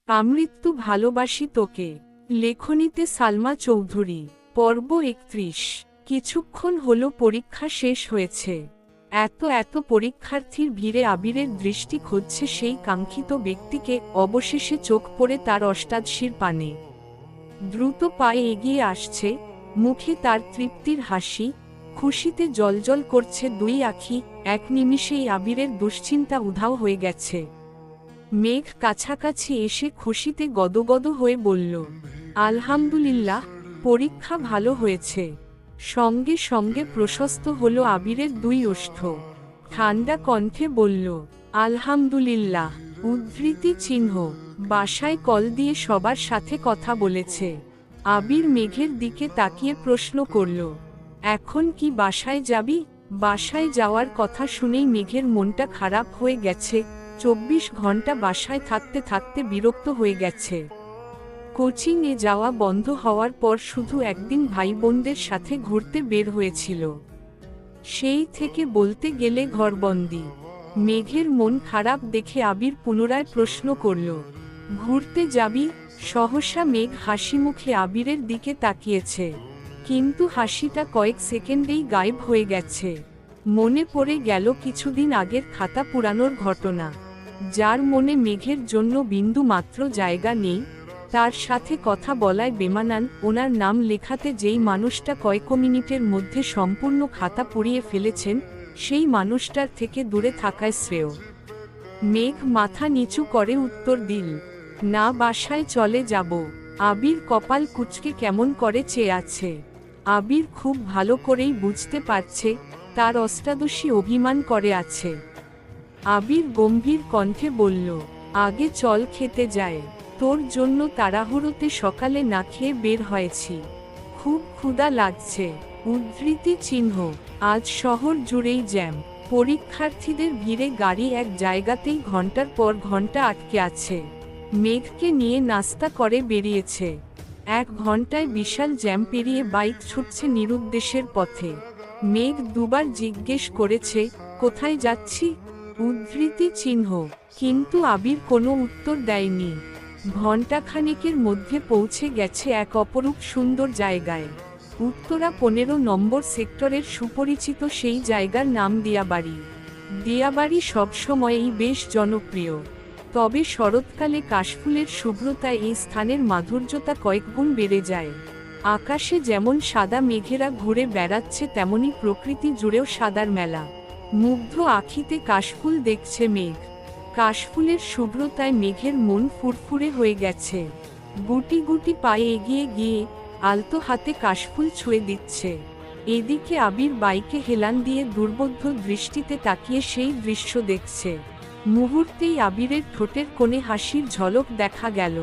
আমৃত্যু ভালোবাসি তোকে। লেখনীতে সালমা চৌধুরী। পর্ব 31। কিছুক্ষণ হলো পরীক্ষা শেষ হয়েছে। এত পরীক্ষার্থীর ভিড়ে আবিরের দৃষ্টি খুঁজছে সেই কাঙ্ক্ষিত ব্যক্তিকে। অবশেষে চোখ পড়ে তার অষ্টাদশীর পানে। দ্রুত পায়ে এগিয়ে আসছে, মুখে তার তৃপ্তির হাসি, খুশিতে জ্বলজ্বল করছে দুই আঁখি। এক নিমিষেই আবিরের দুশ্চিন্তা উধাও হয়ে গেছে। মেঘ কাছাকাছি এসে খুশিতে গদগদ হয়ে বলল, আলহামদুলিল্লাহ, পরীক্ষা ভালো হয়েছে। সঙ্গে সঙ্গে প্রশস্ত হলো আবিরের দুই ওষ্ঠ। ঠান্ডা কণ্ঠে বলল, আলহামদুলিল্লাহ, উদ্ধৃতি চিহ্ন। বাসায় কল দিয়ে সবার সাথে কথা বলেছে। আবির মেঘের দিকে তাকিয়ে প্রশ্ন করল, এখন কি বাসায় যাবি? বাসায় যাওয়ার কথা শুনেই মেঘের মনটা খারাপ হয়ে গেছে। 24 ঘন্টা বাসায় থাকতে থাকতে বিরক্ত হয়ে গেছে। কোচিংয়ে যাওয়া বন্ধ হওয়ার পর শুধু একদিন ভাই বোনদের সাথে ঘুরতে বের হয়েছিল। সেই থেকে বলতে গেলে ঘরবন্দি। মেঘের মন খারাপ দেখে আবির পুনরায় প্রশ্ন করল, ঘুরতে যাবি? সহসা মেঘ হাসিমুখে আবিরের দিকে তাকিয়েছে, কিন্তু হাসিটা কয়েক সেকেন্ডেই গায়েব হয়ে গেছে। মনে পড়ে গেল কিছুদিন আগের খাতা পুরানোর ঘটনা। যার মনে মেঘের জন্য বিন্দু মাত্র জায়গা নেই, তার সাথে কথা বলায় বেমানান, ওনার নাম লেখাতে যেই মানুষটা কয়েক মিনিটের মধ্যে সম্পূর্ণ খাতা পুড়িয়ে ফেলেছেন, সেই মানুষটার থেকে দূরে থাকায় শ্রেয়। মেঘ মাথা নিচু করে উত্তর দিল, না, বাসায় চলে যাব। আবির কপাল কুঁচকে কেমন করে চেয়ে আছে। আবির খুব ভালো করেই বুঝতে পারছে তার অষ্টাদশী অভিমান করে আছে। আবির গম্ভীর কণ্ঠে বলল, আগে চল খেতে যায়। তোর জন্য তাড়াহুড়োতে সকালে না খেয়ে বের হয়েছি, খুব ক্ষুধা লাগছে। উদ্ধৃতি চিহ্ন। আজ শহর জুড়েই জ্যাম। পরীক্ষার্থীদের ভিড়ে গাড়ি এক জায়গাতেই ঘন্টার পর ঘন্টা আটকে আছে। মেঘকে নিয়ে নাস্তা করে বেরিয়েছে। 1 ঘন্টায় বিশাল জ্যাম পেরিয়ে বাইক ছুটছে নিরুদ্দেশের পথে। মেঘ দুবার জিজ্ঞেস করেছে, কোথায় যাচ্ছি? উদ্ধৃতি চিহ্ন। কিন্তু আবির কোনো উত্তর দেয়নি। ঘণ্টাখানেকের মধ্যে পৌঁছে গেছে এক অপরূপ সুন্দর জায়গায়। উত্তরা 15 নম্বর সেক্টরের সুপরিচিত সেই জায়গার নাম দিয়াবাড়ি। দিয়াবাড়ি সবসময়ই বেশ জনপ্রিয়, তবে শরৎকালে কাশফুলের শুভ্রতায় এই স্থানের মাধুর্যতা কয়েকগুণ বেড়ে যায়। আকাশে যেমন সাদা মেঘেরা ঘুরে বেড়াচ্ছে, তেমনি প্রকৃতি জুড়েও সাদার মেলা। মুগ্ধ আখিতে কাশফুল দেখছে মেঘ। কাশফুলের শুভ্রতায় মেঘের মন ফুরফুরে হয়ে গেছে। গুটি গুটি পায়ে এগিয়ে গিয়ে আলতো হাতে কাশফুল ছুঁয়ে দিচ্ছে। এদিকে আবির বাইকে হেলান দিয়ে দুর্বোধ্য দৃষ্টিতে তাকিয়ে সেই দৃশ্য দেখছে। মুহূর্তেই আবিরের ঠোঁটের কোণে হাসির ঝলক দেখা গেল।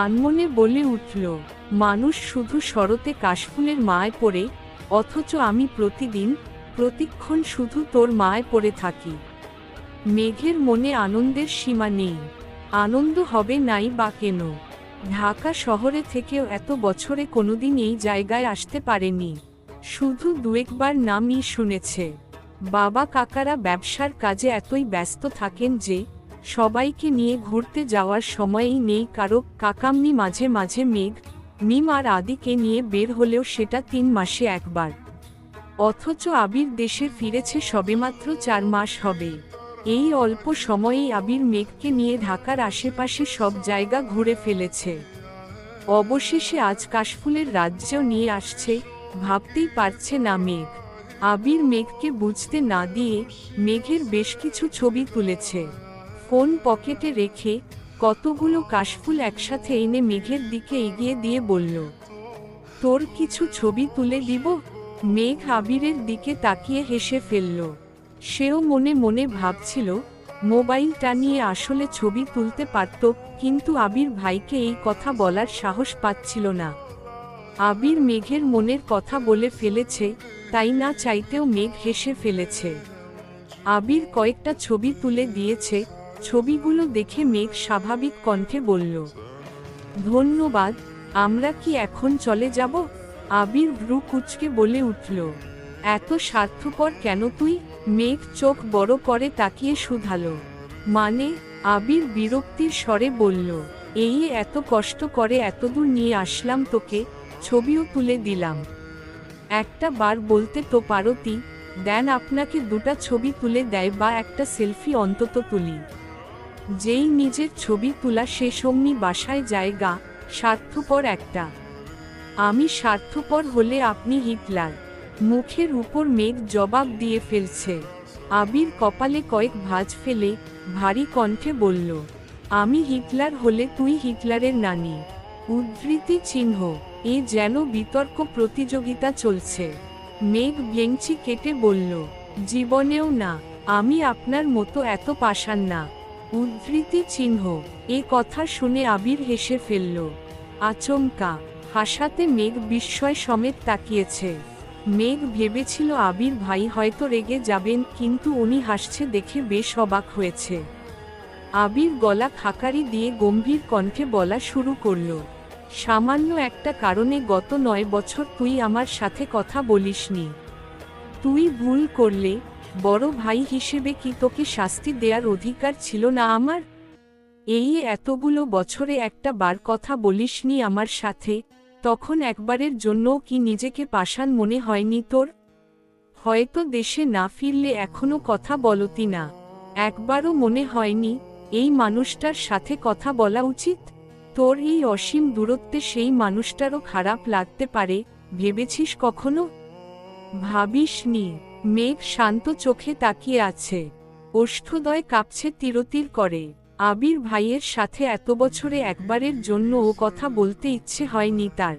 আনমনে বলে উঠল, মানুষ শুধু শরতে কাশফুলের মায় পড়ে, অথচ আমি প্রতিদিন প্রতিক্ষণ শুধু তোর মায় পড়ে থাকি। মেঘের মনে আনন্দের সীমা নেই। আনন্দ হবে নাই বা কেন? ঢাকা শহরে থেকেও এত বছরে কোনোদিন এই জায়গায় আসতে পারেনি। শুধু 2-1 নামই শুনেছে। বাবা কাকারা ব্যবসার কাজে এতই ব্যস্ত থাকেন যে সবাইকে নিয়ে ঘুরতে যাওয়ার সময়ই নেই কারো। কাকামনি মাঝে মাঝে মেঘ, মিম আর আদিকে নিয়ে বের হলেও সেটা 3 মাসে একবার। অথচ আবির দেশে ফিরেছে সবেমাত্র 4 মাস হবে। এই অল্প সময়েই আবির মেঘকে নিয়ে ঢাকার আশেপাশে সব জায়গা ঘুরে ফেলেছে। অবশেষে আজ কাশফুলের রাজ্যেও নিয়ে আসছে। ভাবতেই পারছে না মেঘ। আবির মেঘকে বুঝতে না দিয়ে মেঘের বেশ কিছু ছবি তুলেছে। ফোন পকেটে রেখে কতগুলো কাশফুল একসাথে এনে মেঘের দিকে এগিয়ে দিয়ে বলল, তোর কিছু ছবি তুলে দিব? মেঘ আবিরের দিকে তাকিয়ে হেসে ফেলল। সেও মনে মনে ভাবছিল, মোবাইলটা নিয়ে আসলে ছবি তুলতে পারত, কিন্তু আবির ভাইকে এই কথা বলার সাহস পাচ্ছিল না। আবির মেঘের মনের কথা বলে ফেলেছে, তাই না চাইতেও মেঘ হেসে ফেলেছে। আবির কয়েকটা ছবি তুলে দিয়েছে। ছবিগুলো দেখে মেঘ স্বাভাবিক কণ্ঠে বলল, ধন্যবাদ, আমরা কি এখন চলে যাব? আবির ভ্রু কুঁচকে বলে উঠল, এত স্বার্থপর কেন তুই? মেঘ চোখ বড় করে তাকিয়ে শুধালো, মানে? আবির বিরক্তির স্বরে বলল, এই এত কষ্ট করে এতদূর নিয়ে আসলাম তোকে, ছবিও তুলে দিলাম। একটা বার বলতে তো পারতি, দেন আপনাকে দুটা ছবি তুলে দেয় বা একটা সেলফি অন্তত তুলি। যেই নিজের ছবি তোলা শেষ অমনি বাসায় জায়গা, স্বার্থপর একটা। আমি স্বার্থপর হলে আপনি হিটলার। মুখের উপর মেঘ জবাব দিয়ে ফেলছে। আবির কপালে কয়েক ভাঁজ ফেলে ভারী কণ্ঠে বলল, আমি হিটলার হলে তুই হিটলারের নানি। উদ্ধৃতি চিহ্ন। এ যেন বিতর্ক প্রতিযোগিতা চলছে। মেঘ ভেঙচি কেটে বলল, জীবনেও না, আমি আপনার মতো এত পাষাণ না। উদ্ধৃতি চিহ্ন। এ কথা শুনে আবির হেসে ফেলল। আচমকা হাসাতে মেঘ বিস্ময় সমেত তাকিয়েছে। মেঘ ভেবেছিল আবির ভাই হয়তো রেগে যাবেন, কিন্তু উনি হাসছে দেখে বেশ অবাক হয়েছে। আবির গলা খাকারি দিয়ে গম্ভীর কণ্ঠে বলা শুরু করল, সামান্য একটা কারণে গত 9 বছর তুই আমার সাথে কথা বলিসনি। তুই ভুল করলে বড় ভাই হিসেবে কি তোকে শাস্তি দেওয়ার অধিকার ছিল না আমার? এই এতগুলো বছরে একটা বার কথা বলিসনি আমার সাথে, তখন একবারের জন্যও কি নিজেকে পাষাণ মনে হয়নি তোর? হয়তো দেশে না ফিরলে এখনো কথা বলতি না। একবারও মনে হয়নি এই মানুষটার সাথে কথা বলা উচিত? তোর এই অসীম দূরত্বে সেই মানুষটারও খারাপ লাগতে পারে, ভেবেছিস কখনো? ভাবিসনি? মেঘ শান্ত চোখে তাকিয়ে আছে। ওষ্ঠদয় কাঁপছে তিরতির করে। আবির ভাইয়ের সাথে এত বছরে একবারের জন্য ও কথা বলতে ইচ্ছে হয়নি তার।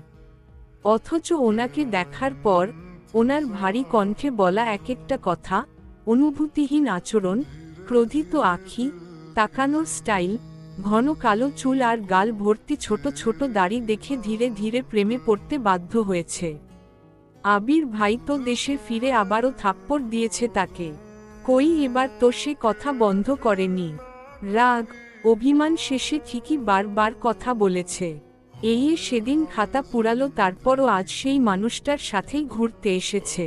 অথচ ওনাকে দেখার পর ওনার ভারী কণ্ঠে বলা এক একটা কথা, অনুভূতিহীন আচরণ, ক্রোধিত আঁখি, তাকানোর স্টাইল, ঘন কালো চুল আর গাল ভর্তি ছোট ছোট দাড়ি দেখে ধীরে ধীরে প্রেমে পড়তে বাধ্য হয়েছে। আবির ভাই তো দেশে ফিরে আবারও থাপ্পড় দিয়েছে তাকে। কই এবার তো সে কথা বন্ধ করেনি। রাগ, অভিমান শেষে ঠিকই বারবার কথা বলেছে। এই সেদিন খাতা পুরালো, তারপরও আজ সেই মানুষটার সাথেই ঘুরতে এসেছে।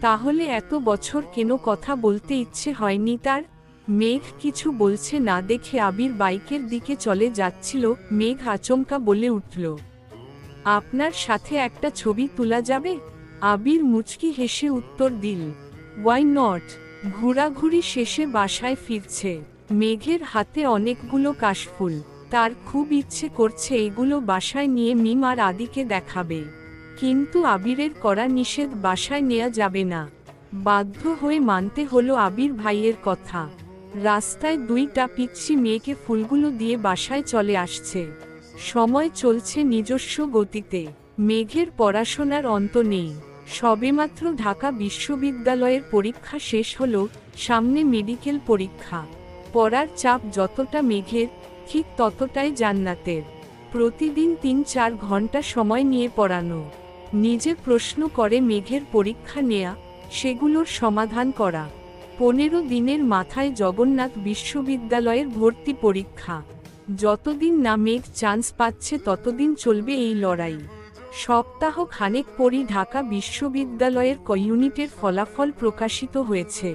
তাহলে এত বছর কেন কথা বলতে ইচ্ছে হয়নি তার? মেঘ কিছু বলছে না দেখে আবির বাইকের দিকে চলে যাচ্ছিল। মেঘ আচমকা বলে উঠল, আপনার সাথে একটা ছবি তোলা যাবে? আবির মুচকি হেসে উত্তর দিল, ওয়াই নট। ঘোরাঘুরি শেষে বাসায় ফিরছে। মেঘের হাতে অনেকগুলো কাশফুল। তার খুব ইচ্ছে করছে এগুলো বাসায় নিয়ে মিম আর আদিকে দেখাবে। কিন্তু আবিরের করা নিষেধ, বাসায় নেওয়া যাবে না। বাধ্য হয়ে মানতে হলো আবির ভাইয়ের কথা। রাস্তায় দুইটা পিচ্ছি মেয়েকে ফুলগুলো দিয়ে বাসায় চলে আসছে। সময় চলছে নিজস্ব গতিতে। মেঘের পড়াশোনার অন্ত নেই। সবেমাত্র ঢাকা বিশ্ববিদ্যালয়ের পরীক্ষা শেষ হলো, সামনে মেডিকেল পরীক্ষা। পড়ার চাপ যতটা মেঘের, ঠিক ততটাই জান্নাতের। প্রতিদিন 3-4 ঘন্টা সময় নিয়ে পড়ানো। নিজে প্রশ্ন করে মেঘের পরীক্ষা নেয়া, সেগুলোর সমাধান করা। 15 দিনের মাথায় জগন্নাথ বিশ্ববিদ্যালয়ের ভর্তি পরীক্ষা। যতদিন না মেঘ চান্স পাচ্ছে ততদিন চলবে এই লড়াই। সপ্তাহ খানেক পরই ঢাকা বিশ্ববিদ্যালয়ের ক ইউনিটের ফলাফল প্রকাশিত হয়েছে।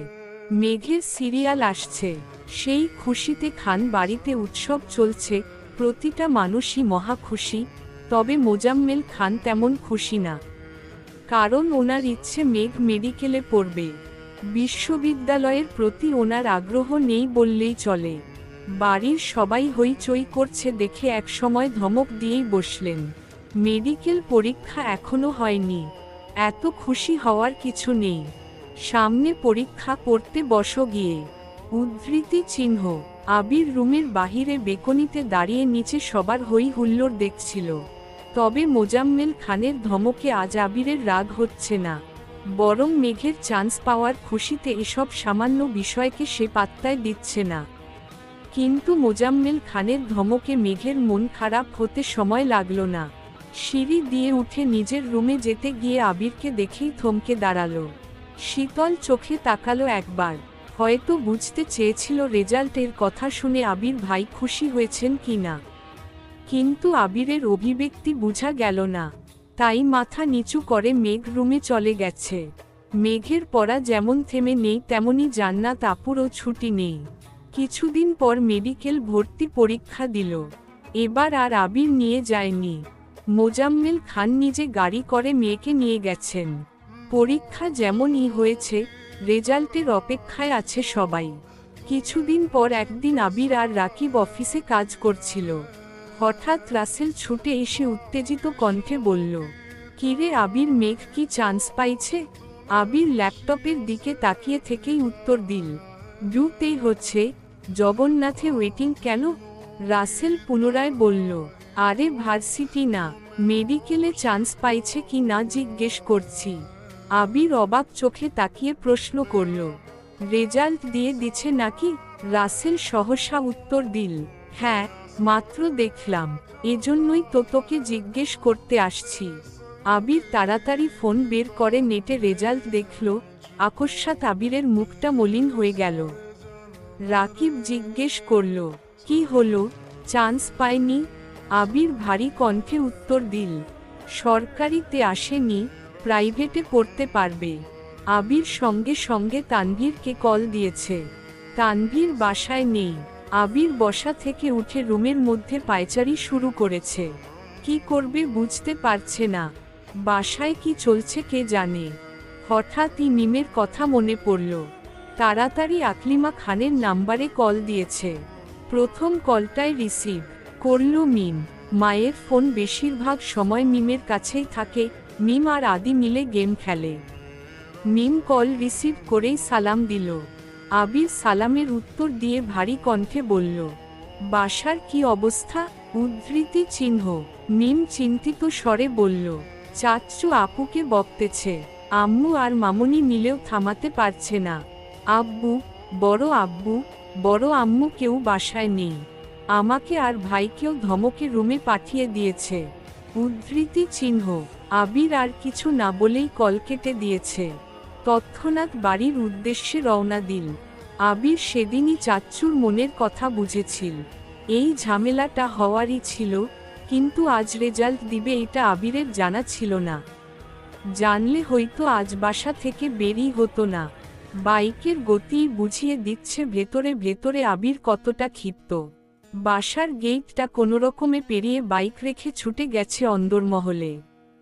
মেঘের সিরিয়াল আসছে। সেই খুশিতে খান বাড়িতে উৎসব চলছে, প্রতিটা মানুষই মহা খুশি। তবে মোজাম্মেল খান তেমন খুশি না। কারণ ওনার ইচ্ছে মেঘ মেডিকেলে পড়বে। বিশ্ববিদ্যালয়ের প্রতি ওনার আগ্রহ নেই বললেই চলে। বাড়ির সবাই হইচই করছে দেখে একসময় ধমক দিয়েই বসলেন, মেডিকেল পরীক্ষা এখনো হয়নি, এত খুশি হওয়ার কিছু নেই, সামনে পরীক্ষা, পড়তে বসো গিয়ে। উদ্ধৃতি চিহ্ন। আবির রুমের বাহিরে বেকনিতে দাঁড়িয়ে নিচে সবার হই হুল্লোড় দেখছিল। তবে মোজাম্মেল খানের ধমকে আজ আবিরের রাগ হচ্ছে না, বরং মেঘের চান্স পাওয়ার খুশিতে এসব সামান্য বিষয়কে সে পাত্তায় দিচ্ছে না। কিন্তু মোজাম্মেল খানের ধমকে মেঘের মন খারাপ হতে সময় লাগল না। সিঁড়ি দিয়ে উঠে নিজের রুমে যেতে গিয়ে আবিরকে দেখেই থমকে দাঁড়ালো। শীতল চোখে তাকালো একবার। হয়তো বুঝতে চেয়েছিল রেজাল্টের কথা শুনে আবির ভাই খুশি হয়েছেন কিনা। কিন্তু আবিরের অভিব্যক্তি বোঝা গেল না। তাই মাথা নিচু করে মেঘ রুমে চলে গেছে। মেঘের পড়া যেমন থেমে নেই, তেমনি জান্নাত আপুরও ছুটি নেই। কিছুদিন পর মেডিকেল ভর্তি পরীক্ষা দিল। এবার আর আবির নিয়ে যায়নি। মোজাম্মেল খান নিজে গাড়ি করে মেয়েকে নিয়ে গেছেন। পরীক্ষা যেমনই হয়েছে, রেজাল্টের অপেক্ষায় আছে সবাই। কিছুদিন পর একদিন আবির আর রাকিব অফিসে কাজ করছিল। হঠাৎ রাসেল ছুটে এসে উত্তেজিত কণ্ঠে বলল, কিরে আবির, মেঘ কি চান্স পাইছে? আবির ল্যাপটপের দিকে তাকিয়ে থেকেই উত্তর দিল, দুতেই হচ্ছে, জগন্নাথে ওয়েটিং কেন? রাসেল পুনরায় বলল, আরে ভার্সিটি না, মেডিকেলে চান্স পাইছে কি না জিজ্ঞেস করছি। আবির অবাক চোখে তাকিয়ে প্রশ্ন করল, রেজাল্ট দিয়ে দিছে নাকি? রাসেল সহসা উত্তর দিল, হ্যাঁ, মাত্র দেখলাম, এজন্যই তো তোকে জিজ্ঞেস করতে আসছি। আবির তাড়াতাড়ি ফোন বের করে নেটে রেজাল্ট দেখল। আকস্মাৎ আবিরের মুখটা মলিন হয়ে গেল। রাকিব জিজ্ঞেস করল, কি হলো, চান্স পায়নি? আবির ভারী কণ্ঠে উত্তর দিল, সরকারিতে আসেনি, প্রাইভেটে পড়তে পারবে। আবির সঙ্গে সঙ্গে তানভীরকে কল দিয়েছে। তানভীর বাসায় নেই। আবির বসা থেকে উঠে রুমের মধ্যে পায়চারি শুরু করেছে। কি করবে বুঝতে পারছে না। বাসায় কি চলছে কে জানে। হঠাৎই মিমের কথা মনে পড়ল। তাড়াতাড়ি আকলিমা খানের নাম্বারে কল দিয়েছে। প্রথম কলটাই রিসিভ করল মিম। মায়ের ফোন বেশিরভাগ সময় মিমের কাছেই থাকে। মিম আর আদি মিলে গেম খেলে। মিম কল রিসিভ করেই সালাম দিল। আবির সালামের উত্তর দিয়ে ভারী কণ্ঠে বলল, বাসার কি অবস্থা? উদ্ধৃতি চিহ্ন। মিম চিন্তিত স্বরে বলল, চাচ্চু আপুকে বকতেছে। আম্মু আর মামুনি মিলেও থামাতে পারছে না। আব্বু, বড় আম্মু কেউ বাসায় নেই। আমাকে আর ভাইকেও ধমকে রুমে পাঠিয়ে দিয়েছে। উদ্ধৃতি চিহ্ন। আবির আর কিছু না বলেই কল কেটে দিয়েছে। তৎক্ষণাৎ বাড়ির উদ্দেশ্যে রওনা দিল। আবির সেদিনই চাচ্চুর মনের কথা বুঝেছিল। এই ঝামেলাটা হওয়ারই ছিল, কিন্তু আজ রেজাল্ট দিবে এটা আবিরের জানা ছিল না। জানলে হয়তো আজ বাসা থেকে বেরিয়ে হতো না। বাইকের গতি বুঝিয়ে দিচ্ছে ভেতরে ভেতরে আবির কতটা ক্ষিপ্ত। বাসার গেটটা কোনোরকমে পেরিয়ে বাইক রেখে ছুটে গেছে অন্দরমহলে।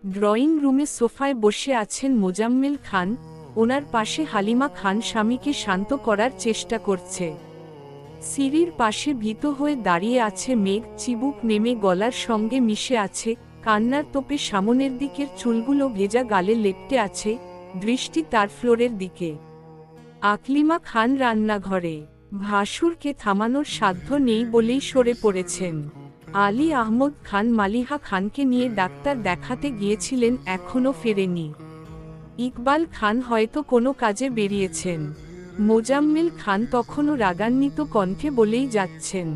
ড্রয়িং রুমে সোফায় বসে আছেন মোজাম্মেল খান। ওনার পাশে হালিমা খান স্বামীকে শান্ত করার চেষ্টা করছে। সিঁড়ির পাশে ভীত হয়ে দাঁড়িয়ে আছে মেঘ। চিবুক নেমে গলার সঙ্গে মিশে আছে। কান্নার তোপে সামনের দিকের চুলগুলো ভেজা গালে লেপ্টে আছে। দৃষ্টি তার ফ্লোরের দিকে। আকলিমা খান রান্নাঘরে। ভাসুরকে থামানোর সাধ্য নেই বলেই সরে পড়েছেন। আলী আহমদ খান মালিহা খানকে নিয়ে ডাক্তার দেখাতে গিয়েছিলেন, এখনও ফেরেনি। ইকবাল খান হয়তো কোনো কাজে বেরিয়েছেন। মোজাম্মেল খান তখনও রাগান্বিত কণ্ঠে বলেই যাচ্ছেন,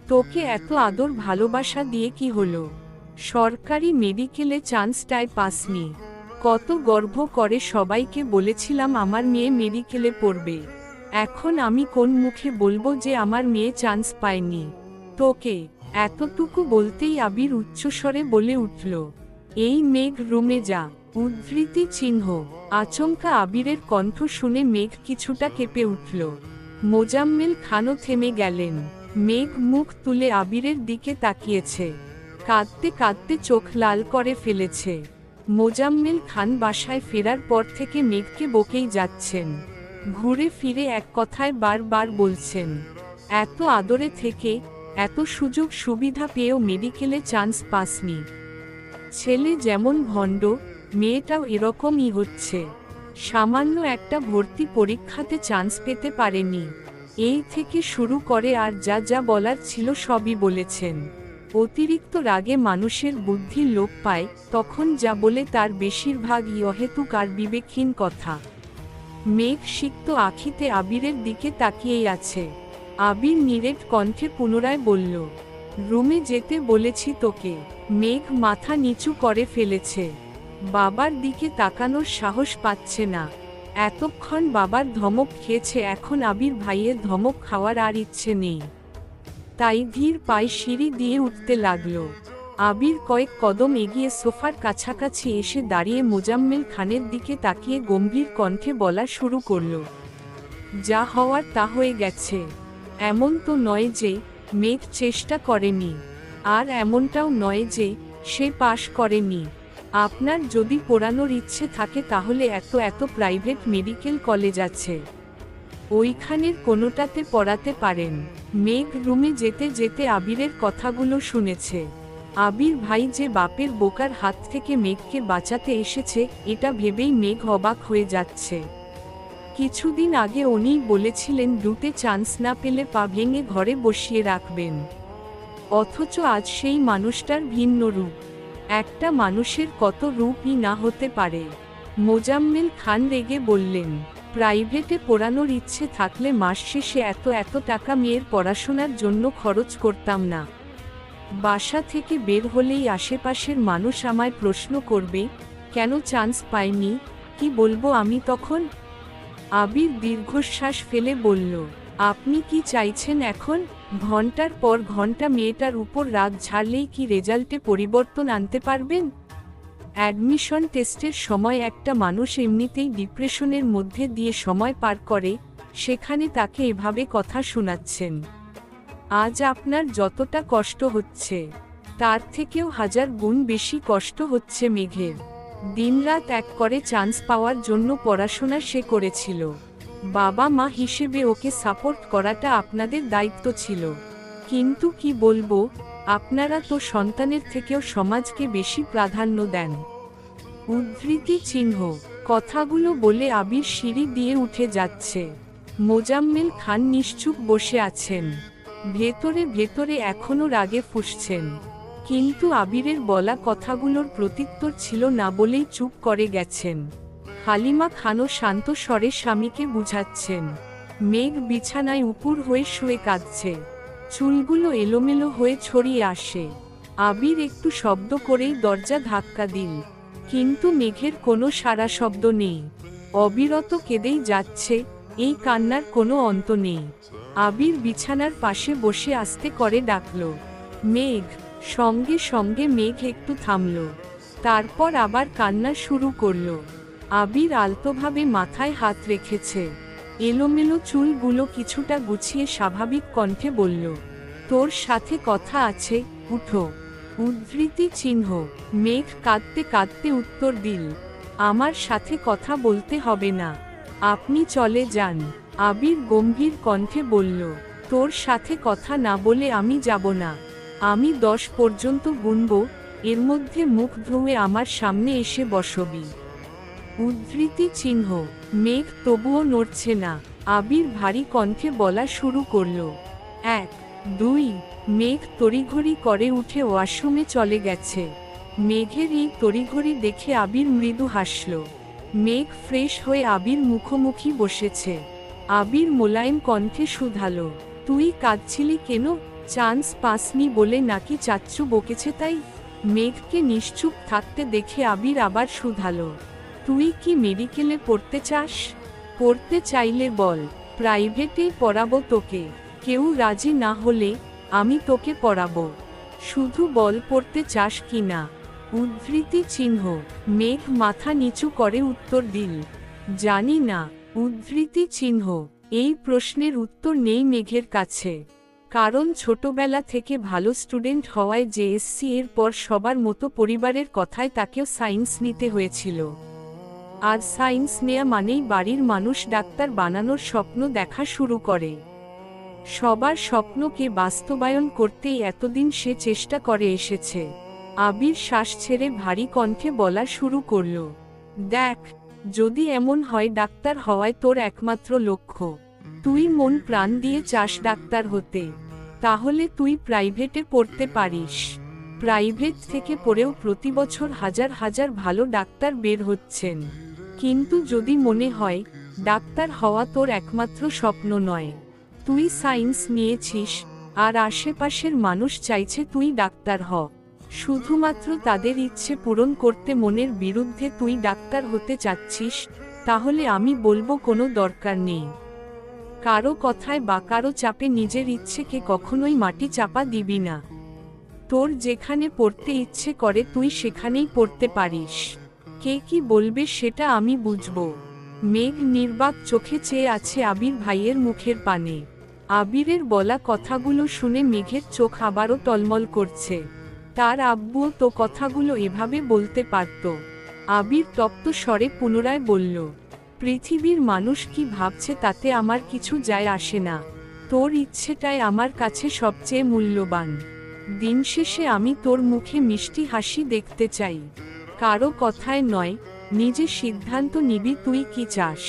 তোকে এত আদর ভালোবাসা দিয়ে কি হলো? সরকারি মেডিকেলে চান্সটাই পাসনি। কত গর্ব করে সবাইকে বলেছিলাম আমার মেয়ে মেডিকেলে পড়বে। এখন আমি কোন মুখে বলবো যে আমার মেয়ে চান্স পায়নি? তোকে এতটুকু বলতেই আবির উচ্চস্বরে বলে উঠল, এই মেঘ রুমে যা। উদ্ধৃতি চিহ্ন। আচমকা আবিরের কণ্ঠ শুনে মেঘ কিছুটা কেঁপে উঠল। মোজাম্মেল খানও থেমে গেলেন। মেঘ মুখ তুলে আবিরের দিকে তাকিয়েছে। কাঁদতে কাঁদতে চোখ লাল করে ফেলেছে। মোজাম্মেল খান বাসায় ফেরার পর থেকে মেঘকে বকেই যাচ্ছেন। ঘুরে ফিরে এক কথায় বারবার বলছেন, এত আদরে থেকে, এত সুযোগ সুবিধা পেয়েও মেডিকেলে চান্স পাসনি। ছেলে যেমন ভণ্ড, মেয়েটাও এরকমই হচ্ছে। সামান্য একটা ভর্তি পরীক্ষাতে চান্স পেতে পারেনি। এই থেকে শুরু করে আর যা যা বলার ছিল সবই বলেছেন। অতিরিক্ত রাগে মানুষের বুদ্ধি লোপ পায়, তখন যা বলে তার বেশিরভাগই অহেতুক আর বিবেকহীন কথা। মেঘ সিক্ত আখিতে আবিরের দিকে তাকিয়েই আছে। আবির নিরেট কণ্ঠে পুনরায় বলল, রুমে যেতে বলেছি তোকে। মেঘ মাথা নিচু করে ফেলেছে। বাবার দিকে তাকানোর সাহস পাচ্ছে না। এতক্ষণ বাবার ধমক খেয়েছে, এখন আবির ভাইয়ের ধমক খাওয়ার আর ইচ্ছে নেই। তাই ধীর পায়ে সিঁড়ি দিয়ে উঠতে লাগল। আবির কয়েক কদম এগিয়ে সোফার কাছাকাছি এসে দাঁড়িয়ে মোজাম্মেল খানের দিকে তাকিয়ে গম্ভীর কণ্ঠে বলা শুরু করল, যা হওয়ার তা হয়ে গেছে। এমন তো নয় যে মেঘ চেষ্টা করেনি। আর এমনটাও নয় যে সে পাশ করেনি। আপনার যদি পড়ানোর ইচ্ছে থাকে তাহলে এত এত প্রাইভেট মেডিকেল কলেজ আছে, ওইখানের কোনোটাতে পড়াতে পারেন। মেঘ রুমে যেতে যেতে আবিরের কথাগুলো শুনেছে। আবির ভাই যে বাপের বোকার হাত থেকে মেঘকে বাঁচাতে এসেছে এটা ভেবেই মেঘ অবাক হয়ে যাচ্ছে। কিছুদিন আগে উনিই বলেছিলেন দুতে চান্স না পেলে পা ভেঙে ঘরে বসিয়ে রাখবেন, অথচ আজ সেই মানুষটার ভিন্ন রূপ। একটা মানুষের কত রূপই না হতে পারে। মোজাম্মেল খান রেগে বললেন, প্রাইভেটে পড়ানোর ইচ্ছে থাকলে মাস শেষে এত এত টাকা মেয়ের পড়াশোনার জন্য খরচ করতাম না। বাসা থেকে বের হলেই আশেপাশের মানুষ আমায় প্রশ্ন করবে কেন চান্স পাইনি, কি বলবো আমি তখন? আবির দীর্ঘশ্বাস ফেলে বলল, আপনি কি চাইছেন এখন ঘন্টার পর ঘন্টা মেয়েটার উপর রাগ ঝাড়লেই কি রেজাল্টে পরিবর্তন আনতে পারবেন? অ্যাডমিশন টেস্টের সময় একটা মানুষ এমনিতেই ডিপ্রেশনের মধ্যে দিয়ে সময় পার করে, সেখানে তাকে এভাবে কথা শোনাচ্ছেন। আজ আপনার যতটা কষ্ট হচ্ছে তার থেকেও 1000 গুণ বেশি কষ্ট হচ্ছে মেঘের। দিনরাত এক করে চান্স পাওয়ার জন্য পড়াশোনা সে করেছিল। বাবা মা হিসেবে ওকে সাপোর্ট করাটা আপনাদের দায়িত্ব ছিল, কিন্তু কি বলবো, আপনারা তো সন্তানের থেকেও সমাজকে বেশি প্রাধান্য দেন। উদ্ধৃতি চিহ্ন। কথাগুলো বলে আবির সিঁড়ি দিয়ে উঠে যাচ্ছে। মোজাম্মেল খান নিশ্চুপ বসে আছেন, ভেতরে ভেতরে এখনো রাগে ফুঁসছেন, কিন্তু আবিরের বলা কথাগুলোর প্রত্যুত্তর ছিল না বলেই চুপ করে গেছেন। হালিমা খানও শান্ত স্বরে স্বামীকে বুঝাচ্ছেন। মেঘ বিছানায় উপুর হয়ে শুয়ে কাঁদছে, চুলগুলো এলোমেলো হয়ে ছড়িয়ে আসে। আবির একটু শব্দ করেই দরজা ধাক্কা দিল, কিন্তু মেঘের কোনো সাড়া শব্দ নেই। অবিরত কেঁদেই যাচ্ছে, এই কান্নার কোনো অন্ত নেই। আবির বিছানার পাশে বসে আস্তে করে ডাকল, মেঘ। সঙ্গে সঙ্গে মেঘ একটু থামল, তারপর আবার কান্না শুরু করল। আবির আলতোভাবে মাথায় হাত রেখেছে, এলোমেলো চুলগুলো কিছুটা গুছিয়ে স্বাভাবিক কণ্ঠে বলল, তোর সাথে কথা আছে, উঠো। উদ্ধৃতি চিহ্ন। মেঘ কাঁদতে কাঁদতে উত্তর দিল, আমার সাথে কথা বলতে হবে না, আপনি চলে যান। আবির গম্ভীর কণ্ঠে বলল, তোর সাথে কথা না বলে আমি যাব না। আমি 10 পর্যন্ত গুনব, এর মধ্যে মুখ ধুয়ে আমার সামনে এসে বসবি। উদ্ধৃতি চিহ্ন। মেঘ তবুও নড়ছে না। আবির ভারী কণ্ঠে বলা শুরু করল, 1, 2। মেঘ তড়িঘড়ি করে উঠে ওয়াশরুমে চলে গেছে। মেঘের এই তড়িঘড়ি দেখে আবির মৃদু হাসল। মেঘ ফ্রেশ হয়ে আবির মুখোমুখি বসেছে। আবির মোলায়েম কণ্ঠে শুধালো, তুই কাঁদছিলি কেন? চান্স পাসনি বলে নাকি চাচ্চু বকেছে তাই? মেঘকে নিশ্চুপ থাকতে দেখে আবির আবার শুধালো, তুই কি মেডিকেলে পড়তে চাস? পড়তে চাইলে বল, প্রাইভেটেই পড়াবো তোকে। কেউ রাজি না হলে আমি তোকে পড়াবো, শুধু বল পড়তে চাস কি না। উদ্ধৃতি চিহ্ন। মেঘ মাথা নিচু করে উত্তর দিল, জানি না। উদ্ধৃতি চিহ্ন। এই প্রশ্নের উত্তর নেই মেঘের কাছে, কারণ ছোটবেলা থেকে ভালো স্টুডেন্ট হওয়ায় জেএসসি এর পর সবার মতো পরিবারের কথায় তাকেও সায়েন্স নিতে হয়েছিল। আর সায়েন্স নেয়া মানেই বাড়ির মানুষ ডাক্তার বানানোর স্বপ্ন দেখা শুরু করে। সবার স্বপ্নকে বাস্তবায়ন করতেই এতদিন সে চেষ্টা করে এসেছে। আবির শ্বাস ছেড়ে ভারী কণ্ঠে বলা শুরু করল, দেখ, যদি এমন হয় ডাক্তার হওয়ায় তোর একমাত্র লক্ষ্য, তুই মন প্রাণ দিয়ে চাস ডাক্তার হতে, তাহলে তুই প্রাইভেটে পড়তে পারিস। প্রাইভেট থেকে পড়েও প্রতি বছর হাজার হাজার ভালো ডাক্তার বের হচ্ছেন। কিন্তু যদি মনে হয় ডাক্তার হওয়া তোর একমাত্র স্বপ্ন নয়, তুই সায়েন্স নিয়েছিস আর আশেপাশের মানুষ চাইছে তুই ডাক্তার হ, শুধুমাত্র তাদের ইচ্ছে পূরণ করতে মনের বিরুদ্ধে তুই ডাক্তার হতে চাচ্ছিস, তাহলে আমি বলবো কোনো দরকার নেই। কারো কথায় বা কারো চাপে নিজের ইচ্ছেকে কখনোই মাটি চাপা দিবি না। তোর যেখানে পড়তে ইচ্ছে করে তুই সেখানেই পড়তে পারিস। কে কি বলবে সেটা আমি বুঝবো। মেঘ নির্বাক চোখে চেয়ে আছে আবির ভাইয়ের মুখের পানে। আবিরের বলা কথাগুলো শুনে মেঘের চোখ আবারও টলমল করছে। তার আব্বুও তো কথাগুলো এভাবে বলতে পারত। আবির তপ্ত স্বরে পুনরায় বলল, পৃথিবীর মানুষ কি ভাবছে তাতে আমার কিছু যায় আসে না। তোর ইচ্ছেটাই আমার কাছে সবচেয়ে মূল্যবান। দিন শেষে আমি তোর মুখে মিষ্টি হাসি দেখতে চাই। কারো কথায় নয়, নিজে সিদ্ধান্ত নিবি তুই কি চাস।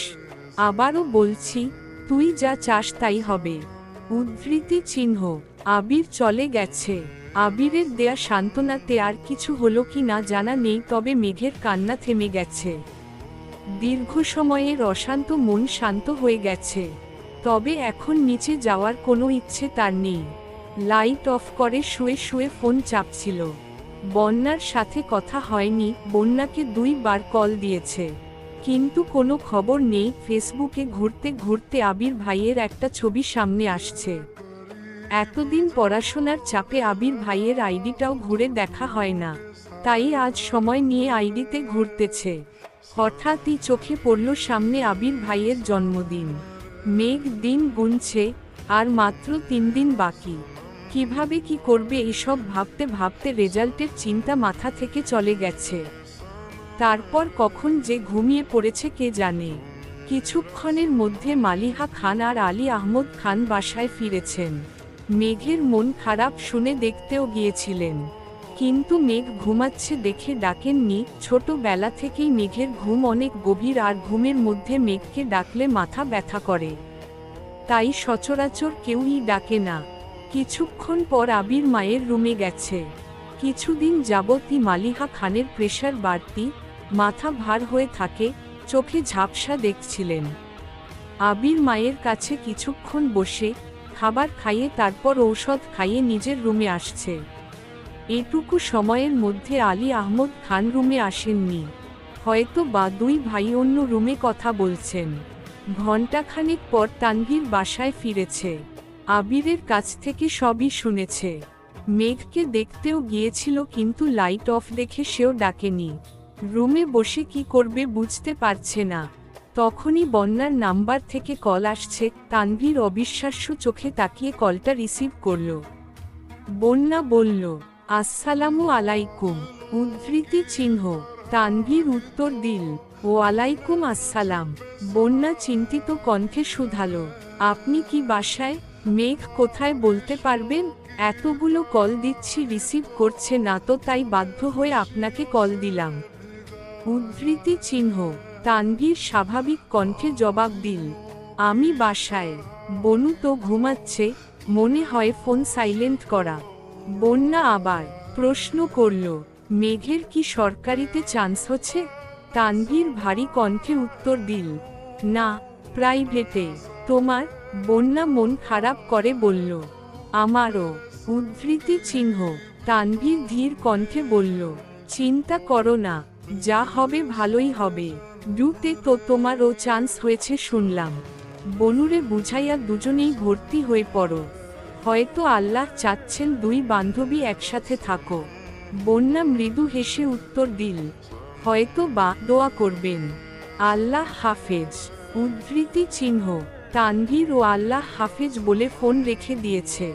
আবারও বলছি, তুই যা চাস তাই হবে। উদ্ধৃতি চিহ্ন। আবির চলে গেছে। আবিরের দেয়া সান্ত্বনাতে আর কিছু হলো কি না জানা নেই, তবে মেঘের কান্না থেমে গেছে। দীর্ঘ সময়ের অশান্ত মন শান্ত হয়ে গেছে। তবে এখন নিচে যাওয়ার কোনো ইচ্ছে তার নেই। লাইট অফ করে শুয়ে শুয়ে ফোন চাপছিল। বন্যার সাথে কথা হয়নি, বন্যাকে 2 বার কল দিয়েছে, কিন্তু কোনো খবর নেই। ফেসবুকে ঘুরতে ঘুরতে আবির ভাইয়ের একটা ছবি সামনে আসছে। এতদিন পড়াশোনার চাপে আবির ভাইয়ের আইডিটাও ঘুরে দেখা হয় না, তাই আজ সময় নিয়ে আইডিতে ঘুরতেছে। হঠাৎই চোখে পড়ল সামনে আবির ভাইয়ের জন্মদিন। মেঘ দিন গুনছে, আর মাত্র 3 দিন বাকি। কিভাবে কি করবে এসব ভাবতে ভাবতে রেজাল্টের চিন্তা মাথা থেকে চলে গেছে। তারপর কখন যে ঘুমিয়ে পড়েছে কে জানে। কিছুক্ষণের মধ্যে মালিহা খান আর আলী আহমদ খান বাসায় ফিরেছেন। মেঘের মন খারাপ শুনে দেখতেও গিয়েছিলেন, কিন্তু মেঘ ঘুমাচ্ছে দেখে ডাকেননি। ছোটবেলা থেকেই মেঘের ঘুম অনেক গভীর, আর ঘুমের মধ্যে মেঘকে ডাকলে মাথা ব্যথা করে, তাই সচরাচর কেউই ডাকে না। কিছুক্ষণ পর আবির মায়ের রুমে গেছে। কিছুদিন যাবতই মালিহা খানের প্রেশার বাড়তি, মাথা ভার হয়ে থাকে, চোখে ঝাপসা দেখছিলেন। আবির মায়ের কাছে কিছুক্ষণ বসে খাবার খাইয়ে তারপর ঔষধ খাইয়ে নিজের রুমে আসছে। এটুকু সময়ের মধ্যে আলী আহমদ খান রুমে আসেননি, হয়তো বা 2 ভাই অন্য রুমে কথা বলছেন। ঘণ্টাখানেক পর তানভীর বাসায় ফিরেছে। আবিরের কাছ থেকে সবই শুনেছে। মেঘকে দেখতেও গিয়েছিল, কিন্তু লাইট অফ দেখে সেও ডাকেনি। রুমে বসে কি করবে বুঝতে পারছে না। তখনই বন্যার নাম্বার থেকে কল আসছে। তানভীর অবিশ্বাস্য চোখে তাকিয়ে কলটা রিসিভ করল। বন্যা বলল, আসসালামু আলাইকুম। উদ্ধৃতি চিহ্ন। তানভীর উত্তর দিল, ওয়ালাইকুম আসসালাম। বন্যা চিন্তিত কণ্ঠে শুধালো, আপনি কি বাসায়? মেঘ কোথায় বলতে পারবেন? এতগুলো কল দিচ্ছি রিসিভ করছে না তো, তাই বাধ্য হয়ে আপনাকে কল দিলাম। উদ্ধৃতি চিহ্ন। তানভীর স্বাভাবিক কণ্ঠে জবাব দিল, আমি বাসায়। বনু তো ঘুমাচ্ছে, মনে হয় ফোন সাইলেন্ট করা। বন্যা আবার প্রশ্ন করল, মেঘের কি সরকারিতে চান্স হচ্ছে? তানভীর ভারী কণ্ঠে উত্তর দিল, না, প্রাইভেটে। তোমার? বন্যা মন খারাপ করে বলল, আমারও। উদ্ধৃতি চিহ্ন। তানভীর ধীর কণ্ঠে বলল, চিন্তা করো না, যা হবে ভালোই হবে। ডুতে তো তোমারও চান্স হয়েছে শুনলাম। বনুরে বুঝাইয়া দুজনেই ভর্তি হয়ে পড়ো। হয়তো আল্লাহ চাচ্ছেন 2 বান্ধবী একসাথে থাকো। বন্যা মৃদু হেসে উত্তর দিল, হয়তো বা, দোয়া করবেন। আল্লাহ হাফেজ। উদ্ধৃতি চিহ্ন। তানভীর ও আল্লাহ হাফেজ বলে ফোন রেখে দিয়েছে।